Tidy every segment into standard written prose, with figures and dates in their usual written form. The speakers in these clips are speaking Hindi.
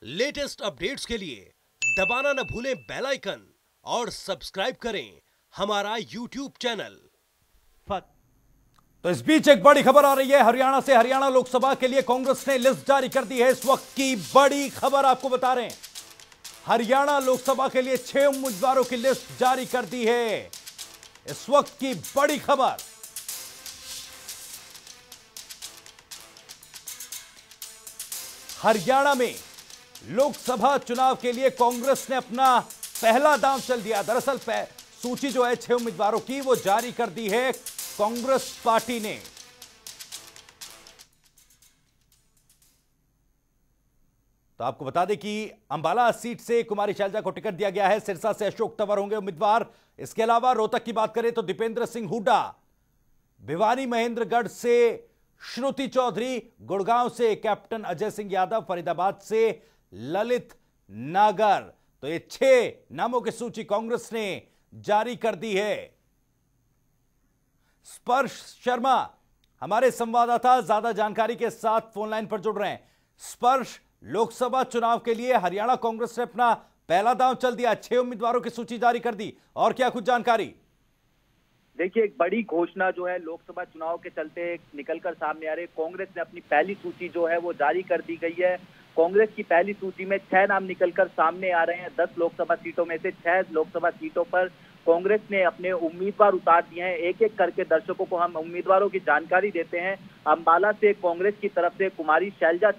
लेटेस्ट अपडेट्स के लिए दबाना न भूलें बेल आइकन और सब्सक्राइब करें हमारा यूट्यूब चैनल। तो इस बीच एक बड़ी खबर आ रही है हरियाणा से। हरियाणा लोकसभा के लिए कांग्रेस ने लिस्ट जारी कर दी है। इस वक्त की बड़ी खबर आपको बता रहे हैं, हरियाणा लोकसभा के लिए 6 उम्मीदवारों की लिस्ट जारी कर दी है। इस वक्त की बड़ी खबर, हरियाणा में लोकसभा चुनाव के लिए कांग्रेस ने अपना पहला दांव चल दिया। दरअसल सूची जो है 6 उम्मीदवारों की वो जारी कर दी है कांग्रेस पार्टी ने। तो आपको बता दें कि अंबाला सीट से कुमारी शैलजा को टिकट दिया गया है। सिरसा से अशोक तंवर होंगे उम्मीदवार। इसके अलावा रोहतक की बात करें तो दीपेंद्र सिंह हुड्डा, भिवानी महेंद्रगढ़ से श्रुति चौधरी, गुड़गांव से कैप्टन अजय सिंह यादव, फरीदाबाद से ललित नागर। तो ये 6 नामों की सूची कांग्रेस ने जारी कर दी है। स्पर्श शर्मा हमारे संवाददाता ज्यादा जानकारी के साथ फोन लाइन पर जुड़ रहे हैं। स्पर्श, लोकसभा चुनाव के लिए हरियाणा कांग्रेस ने अपना पहला दांव चल दिया, 6 उम्मीदवारों की सूची जारी कर दी, और क्या कुछ जानकारी? देखिए, एक बड़ी घोषणा जो है लोकसभा चुनाव के चलते निकलकर सामने आ रही है। कांग्रेस ने अपनी पहली सूची जो है वो जारी कर दी गई है। कांग्रेस की पहली सूची में 6 नाम निकलकर सामने आ रहे हैं। 10 लोकसभा सीटों में से 6 लोकसभा सीटों पर कांग्रेस ने अपने उम्मीदवार उतार दिए हैं। एक एक करके दर्शकों को हम उम्मीदवारों की जानकारी देते हैं। अंबाला से कांग्रेस की तरफ से कुमारी शैलजा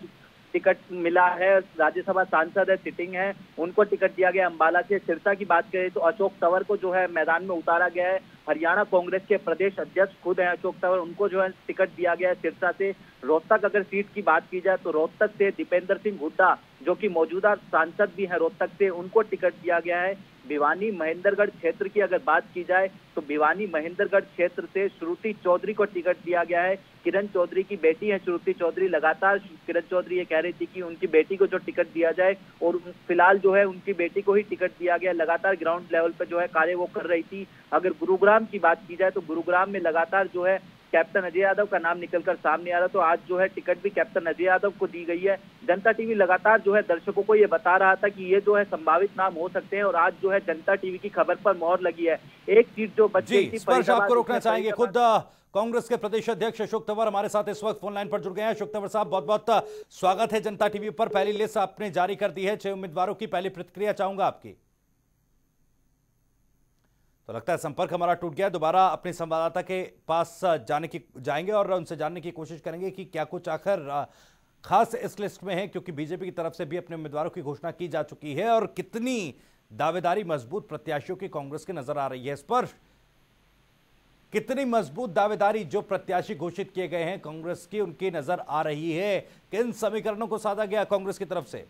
टिकट मिला है, राज्यसभा सांसद है, सिटिंग है, उनको टिकट दिया गया अंबाला से। सिरसा की बात करें तो अशोक तंवर को जो है मैदान में उतारा गया है। हरियाणा कांग्रेस के प्रदेश अध्यक्ष खुद हैं अशोक तंवर, उनको जो है टिकट दिया गया है सिरसा से। रोहतक अगर सीट की बात की जाए तो रोहतक से दीपेंद्र सिंह हुड्डा, जो कि मौजूदा सांसद भी हैं रोहतक से, उनको टिकट दिया गया है। भिवानी महेंद्रगढ़ क्षेत्र की अगर बात की जाए तो भिवानी महेंद्रगढ़ क्षेत्र से श्रुति चौधरी को टिकट दिया गया है। किरण चौधरी की बेटी है श्रुति चौधरी। लगातार किरण चौधरी ये कह रही थी कि उनकी बेटी को जो टिकट दिया जाए, और फिलहाल जो है उनकी बेटी को ही टिकट दिया गया। लगातार ग्राउंड लेवल पर जो है कार्य वो कर रही थी। अगर गुरुग्राम की बात की जाए तो गुरुग्राम में लगातार जो है कैप्टन अजय यादव का नाम निकलकर सामने आ रहा, तो आज जो है टिकट भी कैप्टन अजय यादव को दी गई है। जनता टीवी लगातार जो है दर्शकों को ये बता रहा था कि ये जो है संभावित नाम हो सकते हैं, और आज जो है जनता टीवी की खबर पर मोहर लगी है। एक सीट जो बच गई थी, स्पर्श आपको रोकना चाहेंगे। खुद कांग्रेस के प्रदेश अध्यक्ष अशोक तंवर हमारे साथ इस वक्त फोन लाइन पर जुड़ गए हैं। अशोक तंवर साहब, बहुत बहुत स्वागत है जनता टीवी पर। पहली लिस्ट आपने जारी कर दी है 6 उम्मीदवारों की, पहली प्रतिक्रिया चाहूंगा आपकी। तो लगता है संपर्क हमारा टूट गया। दोबारा अपने संवाददाता के पास जाएंगे और उनसे जानने की कोशिश करेंगे कि क्या कुछ आखिर खास इस लिस्ट में है, क्योंकि बीजेपी की तरफ से भी अपने उम्मीदवारों की घोषणा की जा चुकी है, और कितनी दावेदारी मजबूत प्रत्याशियों की कांग्रेस की नजर आ रही है। स्पर्श, कितनी मजबूत दावेदारी जो प्रत्याशी घोषित किए गए हैं कांग्रेस की, उनकी नजर आ रही है? किन समीकरणों को साधा गया कांग्रेस की तरफ से?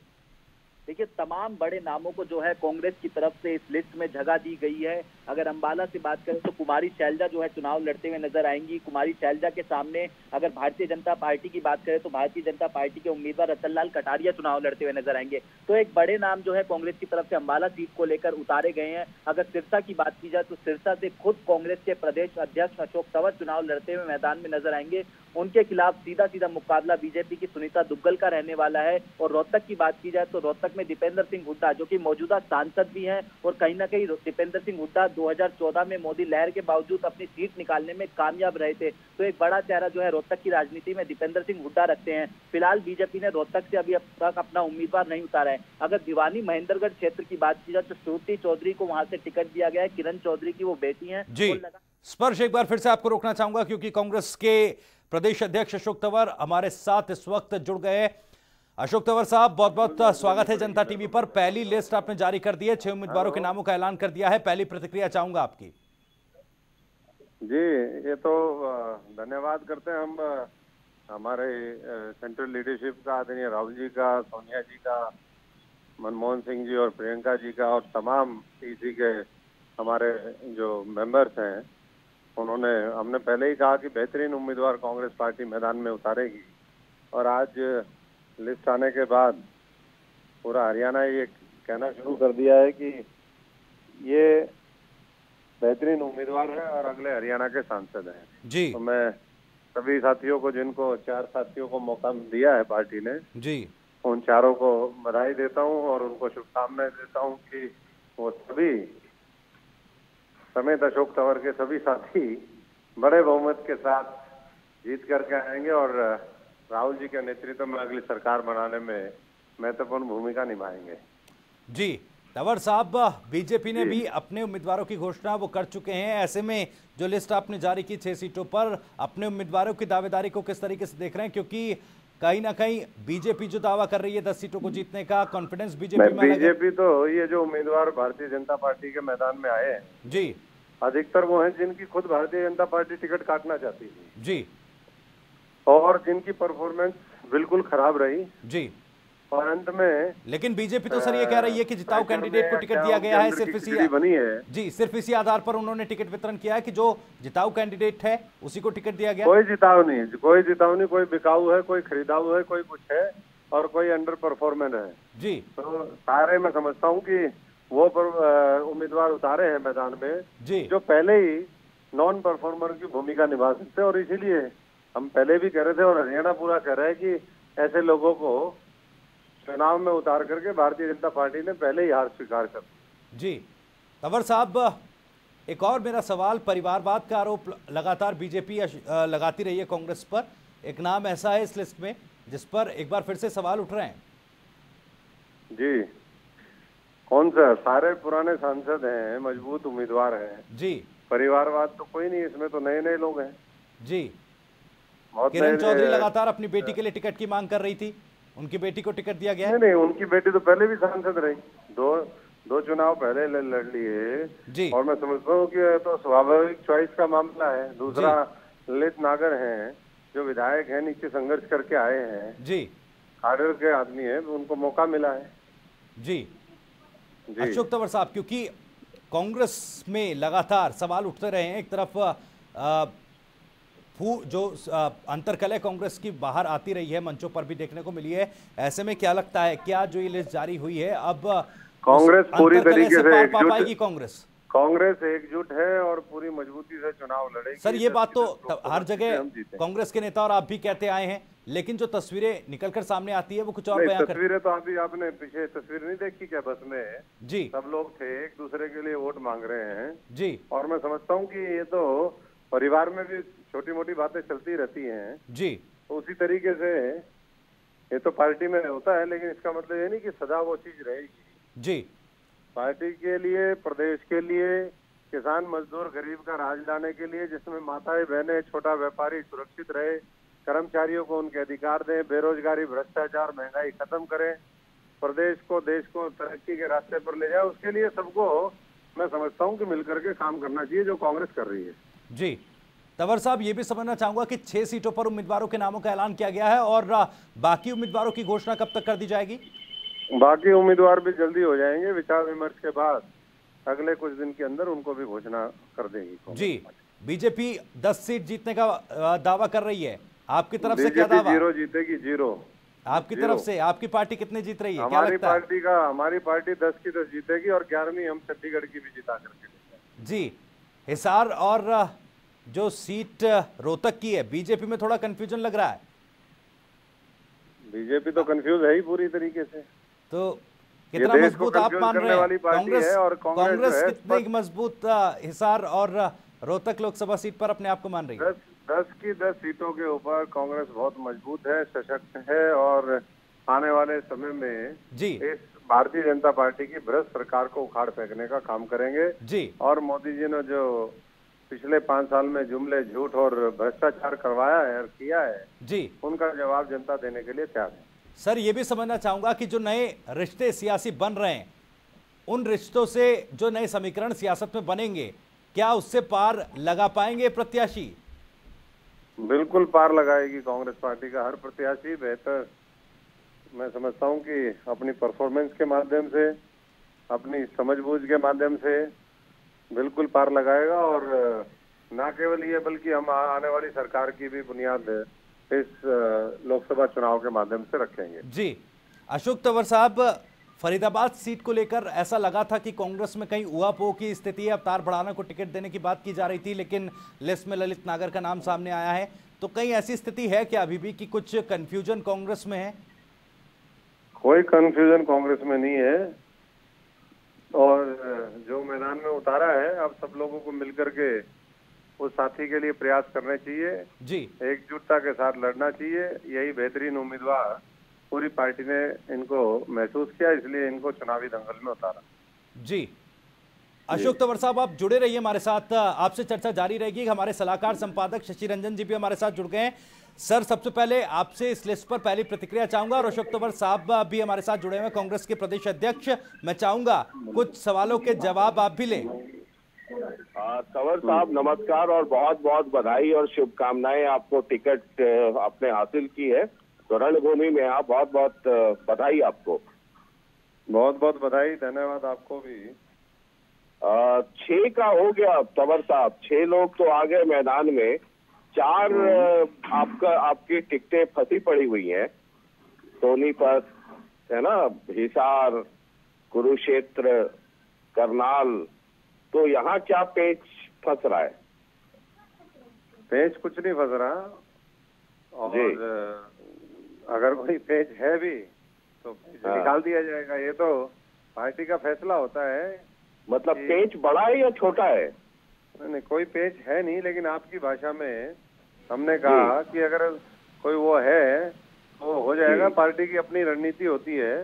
देखिए, तमाम बड़े नामों को जो है कांग्रेस की तरफ से इस लिस्ट में जगह दी गई है। अगर अंबाला से बात करें तो कुमारी शैलजा जो है चुनाव लड़ते हुए नजर आएंगी। कुमारी शैलजा के सामने अगर भारतीय जनता पार्टी की बात करें तो भारतीय जनता पार्टी के उम्मीदवार रतनलाल कटारिया चुनाव लड़ते हुए नजर आएंगे। तो एक बड़े नाम जो है कांग्रेस की तरफ से अंबाला सीट को लेकर उतारे गए हैं। अगर सिरसा की बात की जाए तो सिरसा से खुद कांग्रेस के प्रदेश अध्यक्ष अशोक तंवर चुनाव लड़ते हुए मैदान में नजर आएंगे। उनके खिलाफ सीधा सीधा मुकाबला बीजेपी की सुनीता दुग्गल का रहने वाला है। और रोहतक की बात की जाए तो रोहतक में दीपेंद्र सिंह हुड्डा, जो कि मौजूदा सांसद भी हैं, और कहीं ना कहीं दीपेंद्र सिंह हुड्डा 2014 में मोदी लहर के बावजूद अपनी सीट निकालने में कामयाब रहे थे। तो एक बड़ा चेहरा जो है रोहतक की राजनीति में दीपेंद्र सिंह हुड्डा रखते हैं। फिलहाल बीजेपी ने रोहतक से अभी अब तक अपना उम्मीदवार नहीं उतारा है। अगर भिवानी महेंद्रगढ़ क्षेत्र की बात की जाए तो श्रुति चौधरी को वहां से टिकट दिया गया है। किरण चौधरी की वो बेटी है। स्पर्श, एक बार फिर से आपको रोकना चाहूंगा क्योंकि कांग्रेस के प्रदेश अध्यक्ष अशोक तंवर हमारे साथ इस वक्त जुड़ गए। अशोक तंवर साहब, बहुत बहुत स्वागत है जनता टीवी पर। पहली लिस्ट आपने जारी कर दी है, 6 उम्मीदवारों के नामों का ऐलान कर दिया है, पहली प्रतिक्रिया चाहूंगा आपकी। जी, ये तो धन्यवाद करते हैं हम हमारे सेंट्रल लीडरशिप का, आदरणीय राहुल जी का, सोनिया जी का, मनमोहन सिंह जी और प्रियंका जी का, और तमाम टीसी के हमारे जो मेंबर्स हैं। हमने पहले ही कहा कि बेहतरीन उम्मीदवार कांग्रेस पार्टी मैदान में उतारेगी, और आज लिस्ट आने के बाद पूरा हरियाणा ये कहना शुरू कर दिया है कि ये बेहतरीन उम्मीदवार है और अगले हरियाणा के सांसद हैं जी। तो मैं सभी साथियों को, जिनको 4 साथियों को मौका दिया है पार्टी ने जी, उन चारों को बधाई देता हूं और उनको शुभकामनाएं देता हूं कि वो सभी समेत अशोक तंवर के सभी साथी बड़े बहुमत के साथ जीत करके आएंगे और राहुल जी के नेतृत्व में अगली सरकार बनाने में महत्वपूर्ण भूमिका निभाएंगे। जी तंवर साहब, बीजेपी ने भी अपने उम्मीदवारों की घोषणा वो कर चुके हैं। ऐसे में जो लिस्ट आपने जारी की 6 सीटों पर, अपने उम्मीदवारों की दावेदारी को किस तरीके से देख रहे हैं? क्योंकि कहीं ना कहीं बीजेपी जो दावा कर रही है 10 सीटों को जीतने का, कॉन्फिडेंस बीजेपी में अलग है। बीजेपी तो ये जो उम्मीदवार भारतीय जनता पार्टी के मैदान में आए हैं जी, अधिकतर वो हैं जिनकी खुद भारतीय जनता पार्टी टिकट काटना चाहती थी जी, और जिनकी परफॉर्मेंस बिल्कुल खराब रही जी। और अंत में लेकिन बीजेपी तो सर ये कह रही है कि जिताऊ कैंडिडेट को टिकट दिया गया है, सिर्फ इसी बनी है। जी, सिर्फ इसी आधार पर उन्होंने टिकट वितरण किया है कि जो जिताऊ कैंडिडेट है उसी को टिकट दिया गया। कोई जिताऊ नहीं, कोई बिकाऊ है, कोई खरीदाऊ है, कोई कुछ है और कोई अंडर परफॉर्मेंस है। जी, तो सारे मैं समझता हूँ कि वो उम्मीदवार उतारे हैं मैदान में जी, जो पहले ही नॉन परफॉर्मर की भूमिका निभा सकते हैं और इसीलिए हम पहले भी कह रहे थे और हरियाणा पूरा कह रहा है कि ऐसे लोगों को चुनाव में उतार करके भारतीय जनता पार्टी ने पहले ही हार स्वीकार कर दी। जी। तंवर साहब, एक और मेरा सवाल, परिवारवाद का आरोप लगातार बीजेपी लगाती रही है कांग्रेस पर। एक नाम ऐसा है इस लिस्ट में जिस पर एक बार फिर से सवाल उठ रहे हैं। जी, कौन सा? सारे पुराने सांसद हैं, मजबूत उम्मीदवार हैं जी। परिवारवाद तो कोई नहीं, इसमें तो नए नए लोग हैं। जी, बहुत किरण चौधरी लगातार अपनी बेटी के लिए टिकट की मांग कर रही थी, उनकी बेटी को टिकट दिया गया है। नहीं, उनकी बेटी तो पहले भी सांसद रही, दो चुनाव पहले लड़ लिए जी। और मैं समझता हूँ कि तो स्वाभाविक चॉइस का मामला है। दूसरा, ललित नागर हैं जो विधायक हैं, नीचे संघर्ष करके आए हैं जी, काडर के आदमी हैं, तो उनको मौका मिला है। जी, जी। अशोक तंवर साहब, क्योंकि कांग्रेस में लगातार सवाल उठते रहे हैं, एक तरफ जो अंतरकलह कांग्रेस की बाहर आती रही है, मंचों पर भी देखने को मिली है। ऐसे में क्या लगता है, क्या जो ये लिस्ट जारी हुई है अब कांग्रेस पूरी तरीके से पार पा पाएगी? कांग्रेस एकजुट है और पूरी मजबूती से चुनाव लड़ेगी। सर, ये बात तो हर जगह कांग्रेस के नेता और आप भी कहते आए हैं, लेकिन जो तस्वीरें निकलकर सामने आती है वो कुछ और बयां तस्वीरें तो अभी आपने पीछे तस्वीर नहीं देखी क्या? बस में जी सब लोग थे, एक दूसरे के लिए वोट मांग रहे हैं जी। और मैं समझता हूँ कि ये तो परिवार में भी छोटी मोटी बातें चलती रहती हैं जी। तो उसी तरीके से ये तो पार्टी में होता है, लेकिन इसका मतलब ये नहीं कि सदा वो चीज रहेगी। जी, पार्टी के लिए, प्रदेश के लिए, किसान मजदूर गरीब का राज लाने के लिए, जिसमें माताएं बहनें छोटा व्यापारी सुरक्षित रहे, कर्मचारियों को उनके अधिकार दें, बेरोजगारी भ्रष्टाचार महंगाई खत्म करें, प्रदेश को देश को तरक्की के रास्ते पर ले जाए, उसके लिए सबको मैं समझता हूँ कि मिलकर के काम करना चाहिए, जो कांग्रेस कर रही है। जी। तंवर साहब, ये भी समझना चाहूंगा कि 6 सीटों पर उम्मीदवारों के नामों का ऐलान किया गया है और बाकी उम्मीदवारों की घोषणा कब तक कर दी जाएगी? बाकी उम्मीदवार भी जल्दी हो जाएंगे, विचार विमर्श के बाद अगले कुछ दिन के अंदर उनको भी घोषणा कर देगी जी। बीजेपी 10 सीट जीतने का दावा कर रही है, आपकी तरफ से क्या दावा? 0 जीतेगी, 0। आपकी तरफ से आपकी पार्टी कितने जीत रही है? हमारी पार्टी 10 की 10 जीतेगी और 11वीं हम चंडीगढ़ की भी जिता करके। जी। हिसार और जो सीट रोहतक की है, बीजेपी में थोड़ा कंफ्यूजन लग रहा है। बीजेपी तो कंफ्यूज है ही पूरी तरीके से। तो कितना मजबूत आप मान रहे हैं? कांग्रेस कितनी मजबूत हिसार और रोहतक लोकसभा सीट पर अपने आप को मान रही है? 10 की 10 सीटों के ऊपर कांग्रेस बहुत मजबूत है, सशक्त है और आने वाले समय में जी इस भारतीय जनता पार्टी की भ्रष्ट सरकार को उखाड़ फेंकने का काम करेंगे जी। और मोदी जी ने जो पिछले 5 साल में जुमले, झूठ और भ्रष्टाचार करवाया है और किया है जी, उनका जवाब जनता देने के लिए तैयार है। सर, ये भी समझना चाहूंगा कि जो नए रिश्ते सियासी बन रहे हैं, उन रिश्तों से जो नए समीकरण सियासत में बनेंगे, क्या उससे पार लगा पाएंगे प्रत्याशी? बिल्कुल पार लगाएगी कांग्रेस पार्टी का हर प्रत्याशी। बेहतर मैं समझता हूं कि अपनी परफॉर्मेंस के माध्यम से, अपनी समझबूझ के माध्यम से बिल्कुल पार लगाएगा और ना केवल ये बल्कि हम आने वाली सरकार की भी बुनियाद इस लोकसभा चुनाव के माध्यम से रखेंगे। जी। अशोक तंवर साहब, फरीदाबाद सीट को लेकर ऐसा लगा था कि कांग्रेस में कहीं ऊहापोह की स्थिति है, अवतार बढ़ाना को टिकट देने की बात की जा रही थी, लेकिन लिस्ट में ललित नागर का नाम सामने आया है। तो कहीं ऐसी स्थिति है क्या अभी भी कि कुछ कंफ्यूजन कांग्रेस में है? कोई कंफ्यूजन कांग्रेस में नहीं है, और जो मैदान में उतारा है अब सब लोगों को मिलकर के उस साथी के लिए प्रयास करने चाहिए जी। एकजुटता के साथ लड़ना चाहिए। यही बेहतरीन उम्मीदवार पूरी पार्टी ने इनको महसूस किया, इसलिए इनको चुनावी दंगल में उतारा। जी अशोक तंवर साहब, आप जुड़े रहिए हमारे साथ, आपसे चर्चा जारी रहेगी। हमारे सलाहकार संपादक शशि रंजन जी भी हमारे साथ जुड़ गए हैं। सर, सबसे पहले आपसे इस लिस्ट पर पहली प्रतिक्रिया चाहूंगा, और अशोक तंवर साहब भी हमारे साथ जुड़े हुए हैं, कांग्रेस के प्रदेश अध्यक्ष। मैं चाहूंगा कुछ सवालों के जवाब आप भी लें। तंवर साहब नमस्कार, और बहुत बहुत बधाई और शुभकामनाएं। आपको टिकट आपने हासिल की है, तो रणभूमि में आप बहुत बहुत बधाई आपको। बहुत बहुत बधाई, धन्यवाद आपको भी। 6 का हो गया तंवर साहब, 6 लोग तो आ गए मैदान में, 4 आपकी टिकटें फंसी पड़ी हुई हैं। सोनीपत है ना, हिसार, कुरुक्षेत्र, करनाल, तो यहाँ क्या पेच फंस रहा है? पेच कुछ नहीं फंस रहा, और अगर कोई पेच है भी तो पेच निकाल दिया जाएगा। ये तो पार्टी का फैसला होता है। मतलब पेच बड़ा है या छोटा है? नहीं, कोई पेच है नहीं, लेकिन आपकी भाषा में हमने कहा कि अगर कोई वो है तो हो जाएगा। पार्टी की अपनी रणनीति होती है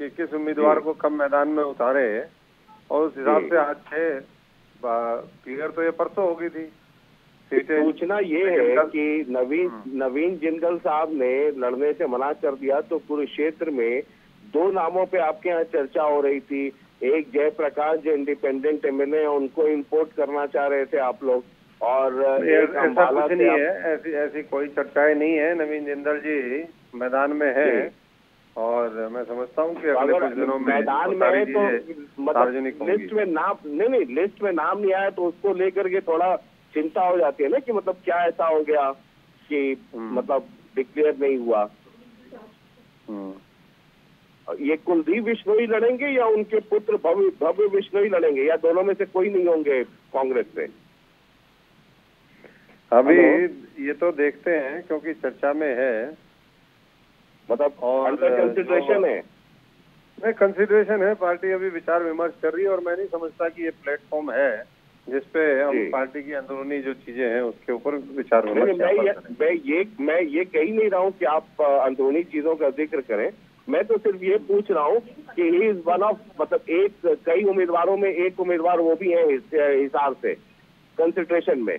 कि किस उम्मीदवार को कम मैदान में उतारे, और उस हिसाब से आज 6 क्लियर तो ये परसों हो गई थी। सूचना ये है कि नवीन जिंदल साहब ने लड़ने से मना कर दिया, तो कुरुक्षेत्र में 2 नामों पे आपके यहाँ चर्चा हो रही थी। एक जयप्रकाश जो इंडिपेंडेंट एमएलए है, उनको इंपोर्ट करना चाह रहे थे आप लोग, और एक ऐसा कुछ नहीं है, ऐसी कोई चर्चाएं नहीं है। नवीन जिंदल जी मैदान में है, और मैं समझता हूँ कि अगले कुछ दिनों में मैदान में है, तो मतलब लिस्ट में नाम नहीं, लिस्ट में नाम नहीं आया तो उसको लेकर के थोड़ा चिंता हो जाती है ना, कि मतलब क्या ऐसा हो गया कि मतलब डिक्लेयर नहीं हुआ। ये कुलदीप बिश्नोई लड़ेंगे या उनके पुत्र भव्य बिश्नोई लड़ेंगे, या दोनों में से कोई नहीं होंगे कांग्रेस से? अभी ये तो देखते हैं, क्योंकि चर्चा में है, मतलब अंडर कंसिडरेशन है। नहीं, कंसिडरेशन है, पार्टी अभी विचार विमर्श कर रही है, और मैं नहीं समझता कि ये प्लेटफॉर्म है जिसपे हम पार्टी की अंदरूनी जो चीजें हैं उसके ऊपर विचार विमर्श। मैं ये कह ही नहीं रहा हूँ कि आप अंदरूनी चीजों का जिक्र करें, मैं तो सिर्फ ये पूछ रहा हूँ कि ही इज वन ऑफ, मतलब कई उम्मीदवारों में एक उम्मीदवार वो भी है हिसार से कंसिडरेशन में।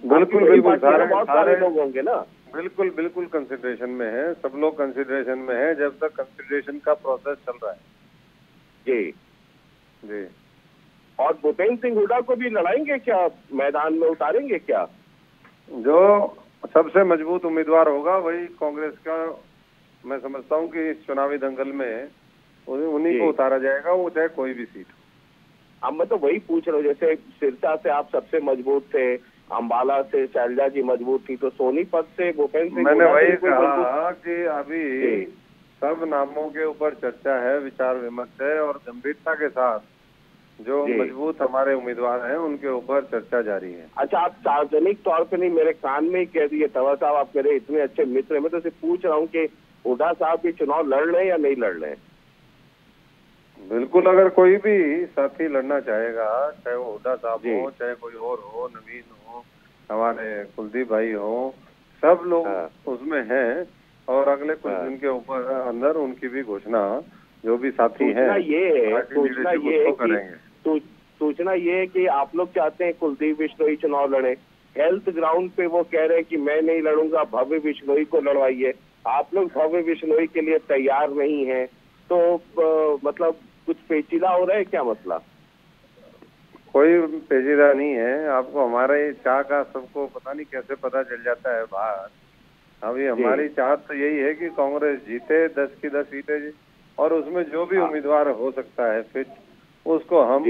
बिल्कुल बिल्कुल, बहुत सारे लोग होंगे ना। बिल्कुल बिल्कुल कंसिडरेशन में है, सब लोग कंसिडरेशन में है, जब तक कंसिडरेशन का प्रोसेस चल रहा है। जी जी। और भूपेंद्र सिंह हुड्डा को भी लड़ाएंगे क्या, मैदान में उतारेंगे क्या? जो सबसे मजबूत उम्मीदवार होगा वही कांग्रेस का, मैं समझता हूँ कि इस चुनावी दंगल में उन्हीं को उतारा जाएगा, वो चाहे कोई भी सीट। अब मैं तो वही पूछ रहा हूँ, जैसे सिरसा से आप सबसे मजबूत थे, अंबाला से शैलजा जी मजबूत थी, तो सोनीपत से भूपेंद्र सिंह, मैंने वही कहा कि अभी सब नामों के ऊपर चर्चा है, विचार विमर्श है, और गंभीरता के साथ जो मजबूत हमारे उम्मीदवार हैं उनके ऊपर चर्चा जारी है। अच्छा, आप सार्वजनिक तौर पे नहीं, मेरे कान में ही कह दिए तंवर साहब, आप मेरे इतने अच्छे मित्र हैं, मैं तो सिर्फ पूछ रहा हूँ कि हुड्डा साहब भी चुनाव लड़ रहे हैं या नहीं लड़ रहे हैं? बिल्कुल, अगर कोई भी साथी लड़ना चाहेगा, चाहे वो हुड्डा साहब हो, चाहे कोई और हो, नवीन हो, हमारे कुलदीप भाई हो, सब लोग उसमें हैं, और अगले कुछ दिन के ऊपर अंदर उनकी भी घोषणा, जो भी साथी हैं, सूचना ये है कि आप लोग चाहते हैं कुलदीप बिश्नोई चुनाव लड़े, हेल्थ ग्राउंड पे वो कह रहे हैं कि मैं नहीं लड़ूंगा, भव्य बिश्नोई को लड़वाइए। आप लोग भव्य बिश्नोई के लिए तैयार नहीं है, तो मतलब कुछ पेचीदा हो रहा है क्या मसला? कोई पेचीदा नहीं है, आपको हमारे चाह का सबको पता नहीं कैसे पता चल जाता है बाहर। अभी हमारी चाहत तो यही है कि कांग्रेस जीते, 10 की 10 सीटें, और उसमें जो भी उम्मीदवार हो सकता है फिट, उसको हम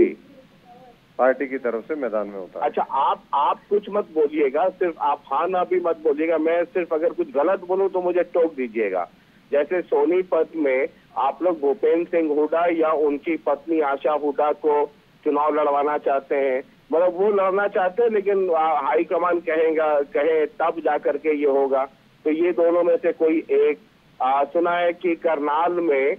पार्टी की तरफ से मैदान में उतार। अच्छा, आप कुछ मत बोलिएगा, सिर्फ आप हाँ ना भी मत बोलिएगा, मैं सिर्फ अगर कुछ गलत बोलूं तो मुझे टोक दीजिएगा। जैसे सोनीपत में आप लोग भूपेंद्र सिंह हुड्डा या उनकी पत्नी आशा हुड्डा को चुनाव लड़वाना चाहते हैं, मतलब वो लड़ना चाहते हैं, लेकिन हाईकमान कहे तब जा करके ये होगा, तो ये दोनों में से कोई एक सुना है कि करनाल में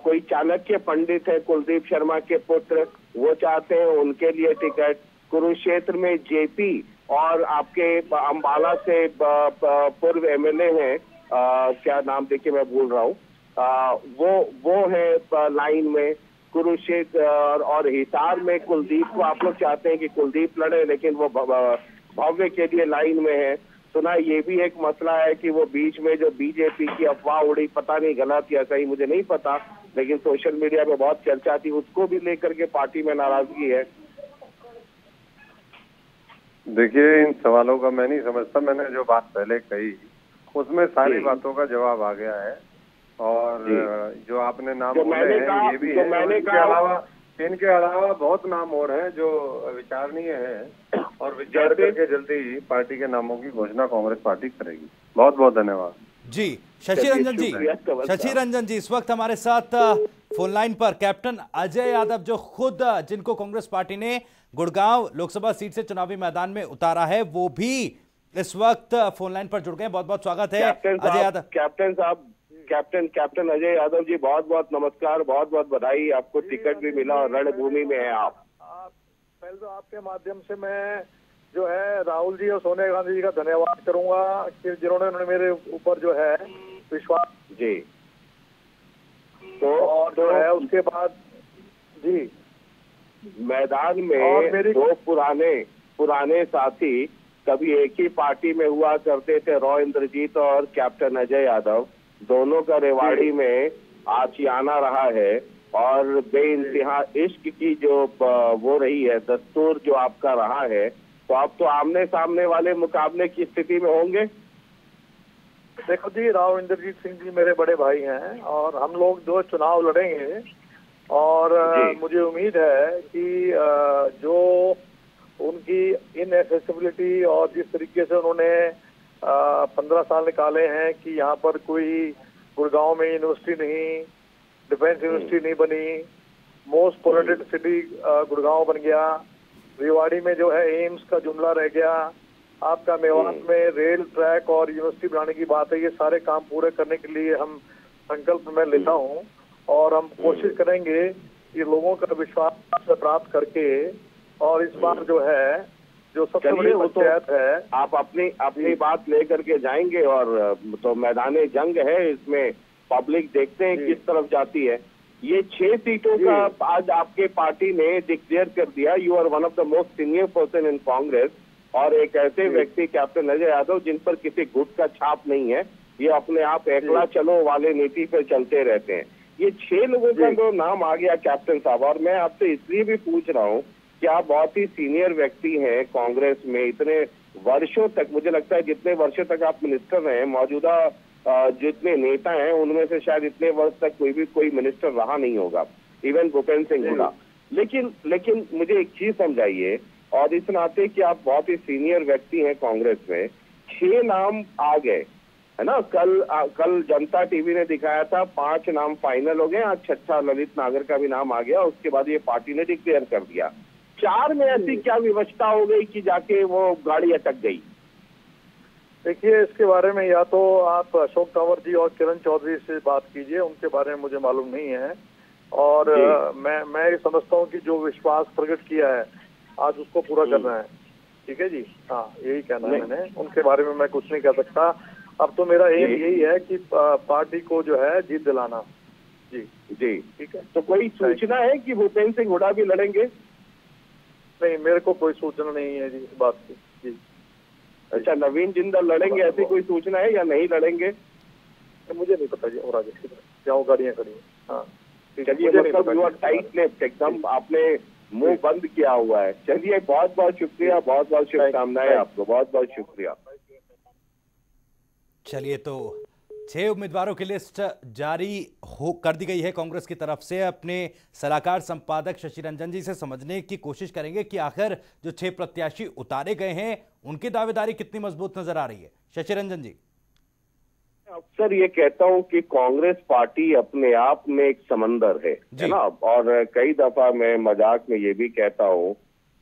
कोई चाणक्य पंडित है कुलदीप शर्मा के पुत्र, वो चाहते हैं उनके लिए टिकट। कुरुक्षेत्र में जेपी और आपके अंबाला से पूर्व एमएलए हैं, क्या नाम देखिए मैं भूल रहा हूँ, वो है लाइन में। कुरुक्षेत्र और हिसार में कुलदीप को आप लोग चाहते हैं कि कुलदीप लड़े, लेकिन वो भव्य के लिए लाइन में है। सुना ये भी एक मसला है कि वो बीच में जो बीजेपी की अफवाह उड़ी, पता नहीं गलत या सही मुझे नहीं पता, लेकिन सोशल मीडिया पे बहुत चर्चा थी, उसको भी लेकर के पार्टी में नाराजगी है। देखिए, इन सवालों का मैं नहीं समझता। मैंने जो बात पहले कही उसमें सारी बातों का जवाब आ गया है। और जो आपने नाम बोले हैं ये भी है, इनके अलावा बहुत नाम और हैं जो विचारणीय हैं, और विचार करके जल्दी ही पार्टी के नामों की घोषणा कांग्रेस पार्टी करेगी। बहुत बहुत धन्यवाद जी। शशि रंजन जी इस वक्त हमारे साथ फोन लाइन पर कैप्टन अजय यादव, जो खुद जिनको कांग्रेस पार्टी ने गुड़गांव लोकसभा सीट से चुनावी मैदान में उतारा है, वो भी इस वक्त फोन लाइन पर जुड़ गए। बहुत बहुत स्वागत है अजय यादव। कैप्टन साहब, कैप्टन अजय यादव जी, बहुत बहुत नमस्कार, बहुत बहुत बधाई, आपको टिकट भी मिला और रणभूमि में है आप। पहले तो आपके माध्यम से मैं जो है राहुल जी और सोनिया गांधी जी का धन्यवाद करूंगा कि जिन्होंने मेरे ऊपर जो है विश्वास जी। और जो है उसके बाद जी मैदान में दो पुराने साथी कभी एक ही पार्टी में हुआ करते थे, रॉ इंद्रजीत और कैप्टन अजय यादव, दोनों का रेवाड़ी में आशियाना रहा है। और बेइंतहा इश्क की जो वो रही है, दस्तूर जो आपका रहा है, तो आप तो आमने सामने वाले मुकाबले की स्थिति में होंगे। देखो जी, राव इंद्रजीत सिंह जी मेरे बड़े भाई हैं और हम लोग जो चुनाव लड़ेंगे, और मुझे उम्मीद है कि जो उनकी इनएक्सेसिबिलिटी और जिस तरीके से उन्होंने 15 साल निकाले हैं कि यहाँ पर कोई गुड़गांव में यूनिवर्सिटी नहीं, डिफेंस यूनिवर्सिटी नहीं बनी, मोस्ट पोल्यूटेड सिटी गुड़गांव बन गया, रेवाड़ी में जो है एम्स का जुमला रह गया, आपका मेवात में रेल ट्रैक और यूनिवर्सिटी बनाने की बात है। ये सारे काम पूरे करने के लिए हम संकल्प में लेता हूँ और हम कोशिश करेंगे कि लोगों का विश्वास प्राप्त करके, और इस बार जो है जो सबसे बड़ी पंचायत है, आप अपनी बात लेकर के जाएंगे और तो मैदान जंग है, इसमें पब्लिक देखते हैं किस तरफ जाती है। ये 6 सीटों का आज आपके पार्टी ने डिक्लेयर कर दिया। You are one of the most senior person in Congress, और एक ऐसे व्यक्ति कैप्टन अजय यादव जिन पर किसी गुट का छाप नहीं है, ये अपने आप एकला चलो वाले नीति पर चलते रहते हैं। ये 6 लोगों का जो नाम आ गया कैप्टन साहब, और मैं आपसे इसलिए भी पूछ रहा हूँ कि आप बहुत ही सीनियर व्यक्ति हैं कांग्रेस में, इतने वर्षों तक, मुझे लगता है जितने वर्षों तक आप मिनिस्टर रहे, मौजूदा जितने नेता हैं उनमें से शायद इतने वर्ष तक कोई मिनिस्टर रहा नहीं होगा, इवन भूपेंद्र सिंह हुड्डा। लेकिन मुझे एक चीज समझाइए, और इस नाते कि आप बहुत ही सीनियर व्यक्ति हैं कांग्रेस में, 6 नाम आ गए है ना, कल जनता टीवी ने दिखाया था 5 नाम फाइनल हो गए, आज 6ठा ललित नागर का भी नाम आ गया, उसके बाद ये पार्टी ने डिक्लेयर कर दिया। 4 में ऐसी क्या विवशता हो गई कि जाके वो गाड़ी अटक गई? देखिए, इसके बारे में या तो आप अशोक तंवर जी और किरण चौधरी से बात कीजिए, उनके बारे में मुझे मालूम नहीं है। और मैं समझता हूँ कि जो विश्वास प्रकट किया है आज उसको पूरा करना है। ठीक है जी, हाँ यही कहना है मैंने, उनके बारे में मैं कुछ नहीं कह सकता। अब तो मेरा एम यही है कि पार्टी को जो है जीत दिलाना। जी जी ठीक है। तो कोई सूचना है कि भूपेंद्र सिंह हुड्डा भी लड़ेंगे? नहीं, मेरे को कोई सूचना नहीं है जी इस बात की। जी अच्छा, नवीन जिंदल लड़ेंगे ऐसी कोई सूचना है या नहीं लड़ेंगे? मुझे नहीं पता जी। और आगे जाओ, गाड़ियाँ खड़ी हैं। हाँ चलिए, मतलब टाइट लिप्ड एकदम, आपने मुंह बंद किया हुआ है। चलिए, बहुत बहुत शुक्रिया, बहुत बहुत शुभकामनाएं आपको, बहुत बहुत शुक्रिया। चलिए, तो 6 उम्मीदवारों की लिस्ट जारी कर दी गई है कांग्रेस की तरफ से। अपने सलाहकार संपादक शशि रंजन जी से समझने की कोशिश करेंगे कि आखिर जो 6 प्रत्याशी उतारे गए हैं उनकी दावेदारी कितनी मजबूत नजर आ रही है। शशि रंजन जी, अक्सर ये कहता हूं कि कांग्रेस पार्टी अपने आप में एक समंदर है ना, और कई दफा मैं मजाक में ये भी कहता हूं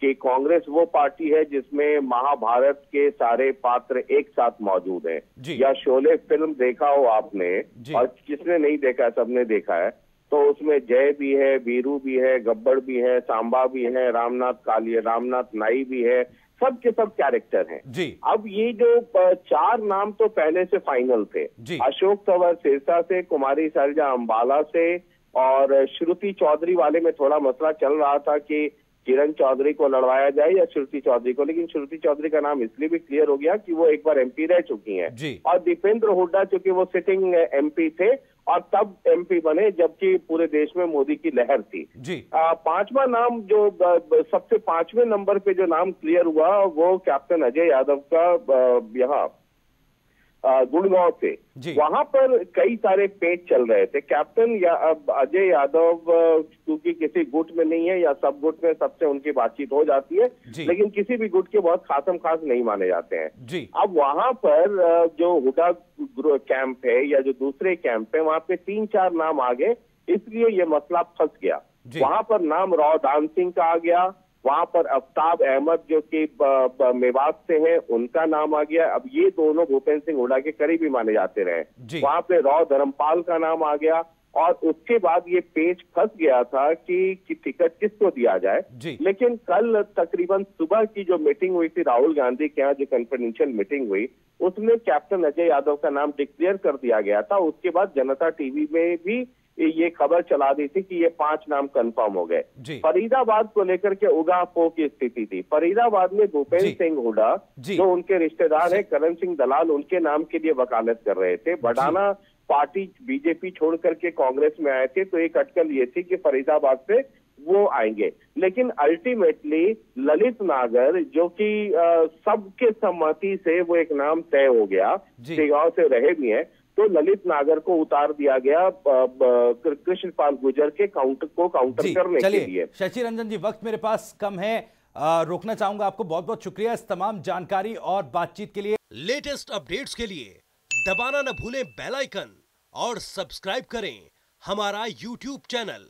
कि कांग्रेस वो पार्टी है जिसमें महाभारत के सारे पात्र एक साथ मौजूद हैं। या शोले फिल्म देखा हो आपने, और किसने नहीं देखा, सबने देखा है, तो उसमें जय भी है, वीरू भी है, गब्बर भी है, सांबा भी है, रामनाथ नाई भी है, सब के सब कैरेक्टर हैं जी। अब ये जो 4 नाम तो पहले से फाइनल थे, अशोक तंवर सिरसा से, कुमारी सैलजा अंबाला से, और श्रुति चौधरी वाले में थोड़ा मसला चल रहा था कि किरण चौधरी को लड़वाया जाए या श्रुति चौधरी को, लेकिन श्रुति चौधरी का नाम इसलिए भी क्लियर हो गया कि वो एक बार एमपी रह चुकी हैं, और दीपेंद्र हुड्डा चूंकि वो सिटिंग एमपी थे और तब एमपी बने जबकि पूरे देश में मोदी की लहर थी। 5वां नाम जो सबसे 5वें नंबर पे जो नाम क्लियर हुआ वो कैप्टन अजय यादव का यहाँ गुड़गांव से, वहां पर कई सारे पेच चल रहे थे। कैप्टन या अजय यादव क्योंकि किसी गुट में नहीं है या सब गुट में सबसे उनकी बातचीत हो जाती है, लेकिन किसी भी गुट के बहुत खास नहीं माने जाते हैं। अब वहां पर जो हुडा कैंप है या जो दूसरे कैंप है, वहां पे 3-4 नाम आ गए, इसलिए ये मसला फंस गया। वहां पर नाम रौदान सिंह का आ गया, वहां पर आफ्ताब अहमद जो कि मेवात से हैं उनका नाम आ गया। अब ये दोनों भूपेंद्र सिंह हुड्डा के करीबी माने जाते रहे। वहां पे राव धर्मपाल का नाम आ गया, और उसके बाद ये पेच फंस गया था कि टिकट किसको दिया जाए। लेकिन कल तकरीबन सुबह की जो मीटिंग हुई थी राहुल गांधी के यहाँ, जो कॉन्फिडेंशियल मीटिंग हुई, उसमें कैप्टन अजय यादव का नाम डिक्लेयर कर दिया गया था। उसके बाद जनता टीवी में भी ये खबर चला दी थी कि ये 5 नाम कंफर्म हो गए। फरीदाबाद को लेकर के उगापो की स्थिति थी। फरीदाबाद में भूपेंद्र सिंह हुड्डा जो उनके रिश्तेदार हैं करण सिंह दलाल, उनके नाम के लिए वकालत कर रहे थे। बढ़ाना पार्टी बीजेपी छोड़ करके कांग्रेस में आए थे, तो एक अटकल ये थी कि फरीदाबाद से वो आएंगे, लेकिन अल्टीमेटली ललित नागर जो कि सबके सम्मति से वो एक नाम तय हो गया, गांव से रहे भी हैं, तो ललित नागर को उतार दिया गया कृष्णपाल गुर्जर के काउंटर करने के लिए। शशि रंजन जी, वक्त मेरे पास कम है, रोकना चाहूंगा आपको। बहुत बहुत शुक्रिया इस तमाम जानकारी और बातचीत के लिए। लेटेस्ट अपडेट्स के लिए दबाना न भूलें बेल आइकन और सब्सक्राइब करें हमारा YouTube चैनल।